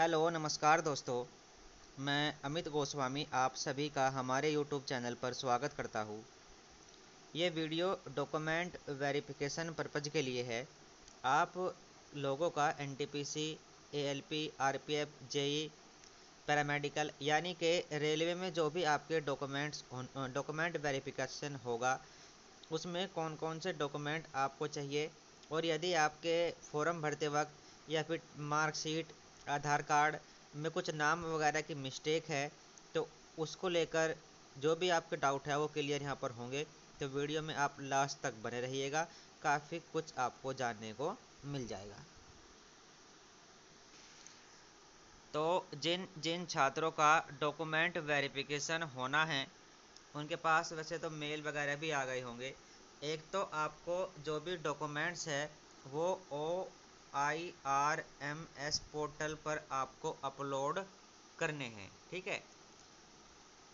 Hello नमस्कार दोस्तों। मैं अमित गोस्वामी आप सभी का हमारे यूट्यूब चैनल पर स्वागत करता हूँ। ये वीडियो डॉक्यूमेंट वेरिफिकेशन पर्पज़ के लिए है। आप लोगों का NTPC, ALP, RPF, JE, paramedical यानी कि रेलवे में जो भी आपके डॉक्यूमेंट वेरिफिकेशन होगा उसमें कौन कौन से डॉक्यूमेंट आपको चाहिए, और यदि आपके फॉर्म भरते वक्त या फिर मार्कशीट, आधार कार्ड में कुछ नाम वगैरह की मिस्टेक है तो उसको लेकर जो भी आपके डाउट है वो क्लियर यहाँ पर होंगे। तो वीडियो में आप लास्ट तक बने रहिएगा, काफ़ी कुछ आपको जानने को मिल जाएगा। तो जिन जिन छात्रों का डॉक्यूमेंट वेरिफिकेशन होना है उनके पास वैसे तो मेल वगैरह भी आ गए होंगे। एक तो आपको जो भी डॉक्यूमेंट्स है वो OIRMS पोर्टल पर आपको अपलोड करने हैं, ठीक है।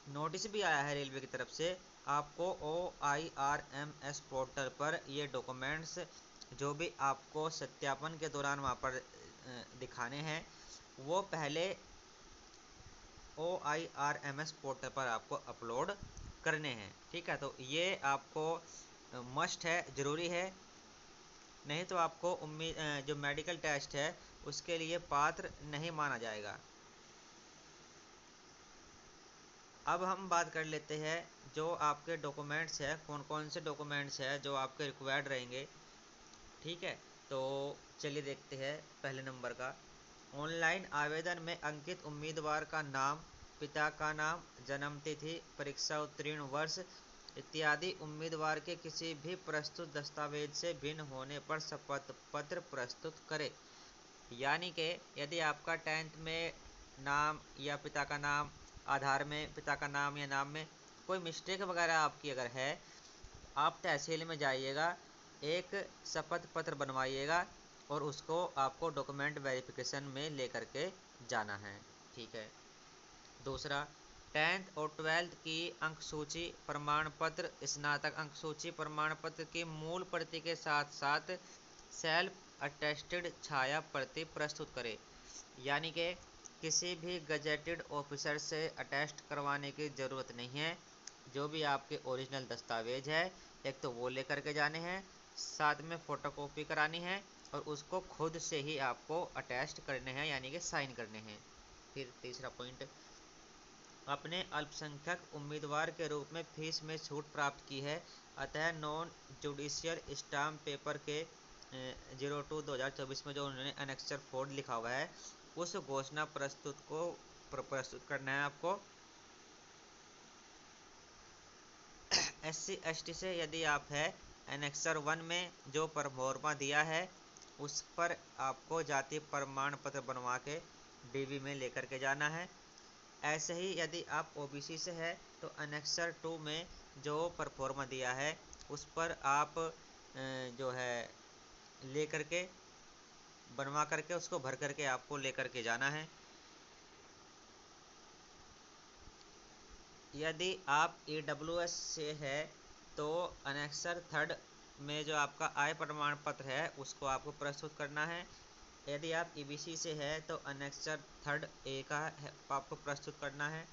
नोटिस भी आया है रेलवे की तरफ से, आपको OIRMS पोर्टल पर ये डॉक्यूमेंट्स जो भी आपको सत्यापन के दौरान वहाँ पर दिखाने हैं वो पहले OIRMS पोर्टल पर आपको अपलोड करने हैं, ठीक है। तो ये आपको मस्ट है, ज़रूरी है, नहीं तो आपको जो मेडिकल टेस्ट है उसके लिए पात्र नहीं माना जाएगा। अब हम बात कर लेते हैं जो आपके डॉक्यूमेंट्स है, कौन कौन से डॉक्यूमेंट्स है जो आपके रिक्वायर्ड रहेंगे, ठीक है। तो चलिए देखते हैं पहले नंबर का। ऑनलाइन आवेदन में अंकित उम्मीदवार का नाम, पिता का नाम, जन्म तिथि, परीक्षा उत्तीर्ण वर्ष इत्यादि उम्मीदवार के किसी भी प्रस्तुत दस्तावेज से भिन्न होने पर शपथ पत्र प्रस्तुत करें। यानी कि यदि आपका 10th में नाम या पिता का नाम, आधार में पिता का नाम या नाम में कोई मिस्टेक वगैरह आपकी अगर है, आप तहसील में जाइएगा, एक शपथ पत्र बनवाइएगा और उसको आपको डॉक्यूमेंट वेरिफिकेशन में ले करके जाना है, ठीक है। दूसरा, 10th और 12th की अंक सूची प्रमाण पत्र, स्नातक अंक सूची प्रमाण पत्र की मूल प्रति के साथ साथ सेल्फ अटेस्टेड छाया प्रति प्रस्तुत करें। यानी कि किसी भी गजेटेड ऑफिसर से अटेस्ट करवाने की ज़रूरत नहीं है। जो भी आपके ओरिजिनल दस्तावेज है एक तो वो लेकर के जाने हैं, साथ में फ़ोटोकॉपी करानी है और उसको खुद से ही आपको अटेस्ट करने हैं, यानी कि साइन करने हैं। फिर तीसरा पॉइंट, अपने अल्पसंख्यक उम्मीदवार के रूप में फीस में छूट प्राप्त की है, अतः नॉन जुडिशियल स्टाम्प पेपर के 02/2024 में जो उन्होंने अनेक्सर 4 लिखा हुआ है उस घोषणा प्रस्तुत करना है आपको। SC/ST से यदि आप है, एनेक्सर 1 में जो परफॉर्मा दिया है उस पर आपको जाति प्रमाण पत्र बनवा के DV में लेकर के जाना है। ऐसे ही यदि आप OBC से है तो अनेक्सर 2 में जो परफॉर्मा दिया है उस पर आप जो है ले करके बनवा करके उसको भर करके आपको ले करके जाना है। यदि आप EWS से है तो अनेक्सर 3 में जो आपका आय प्रमाण पत्र है उसको आपको प्रस्तुत करना है। यदि आप EBC से है तो अनेक्सर 3A का आपको प्रस्तुत करना है।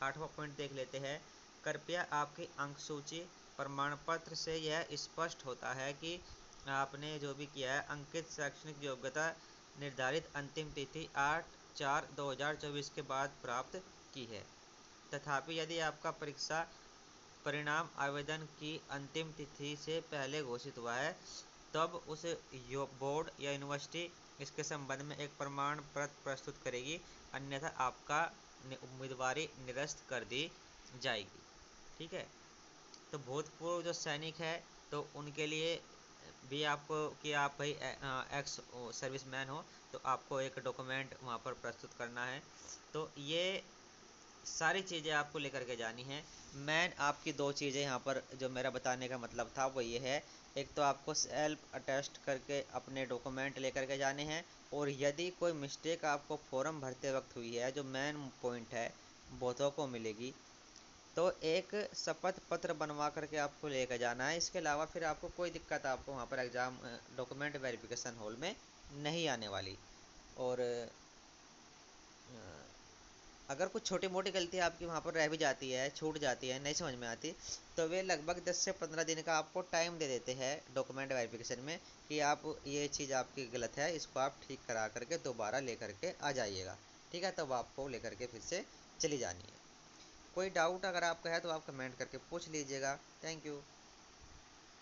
8वां पॉइंट देख लेते हैं, कृपया आपकी अंक सूची प्रमाण पत्र से यह स्पष्ट होता है कि आपने जो भी किया है अंकित शैक्षणिक योग्यता निर्धारित अंतिम तिथि 8/4/2024 के बाद प्राप्त की है। तथापि यदि आपका परीक्षा परिणाम आवेदन की अंतिम तिथि से पहले घोषित हुआ है तब उस बोर्ड या यूनिवर्सिटी इसके संबंध में एक प्रमाण पत्र प्रस्तुत करेगी, अन्यथा आपका उम्मीदवारी निरस्त कर दी जाएगी, ठीक है। तो भूतपूर्व जो सैनिक है तो उनके लिए भी आपको कि आप भाई एक्स सर्विस मैन हो तो आपको एक डॉक्यूमेंट वहाँ पर प्रस्तुत करना है। तो ये सारी चीज़ें आपको लेकर के जानी है। मैं आपकी दो चीज़ें यहाँ पर जो मेरा बताने का मतलब था वो ये है, एक तो आपको सेल्फ अटेस्ट करके अपने डॉक्यूमेंट लेकर के जाने हैं, और यदि कोई मिस्टेक आपको फॉर्म भरते वक्त हुई है जो मेन पॉइंट है बहुतों को मिलेगी, तो एक शपथ पत्र बनवा करके आपको लेकर जाना है। इसके अलावा फिर आपको कोई दिक्कत आपको वहाँ पर एग्ज़ाम डॉक्यूमेंट वेरिफिकेशन हॉल में नहीं आने वाली। और अगर कुछ छोटी मोटी गलती आपकी वहाँ पर रह भी जाती है, छूट जाती है, नहीं समझ में आती, तो वे लगभग 10 से 15 दिन का आपको टाइम दे देते हैं डॉक्यूमेंट वेरिफिकेशन में कि आप ये चीज़ आपकी गलत है, इसको आप ठीक करा करके दोबारा ले करके आ जाइएगा। ठीक है, तब आपको ले करके फिर से चली जानी है। कोई डाउट अगर आपका है तो आप कमेंट करके पूछ लीजिएगा। Thank you.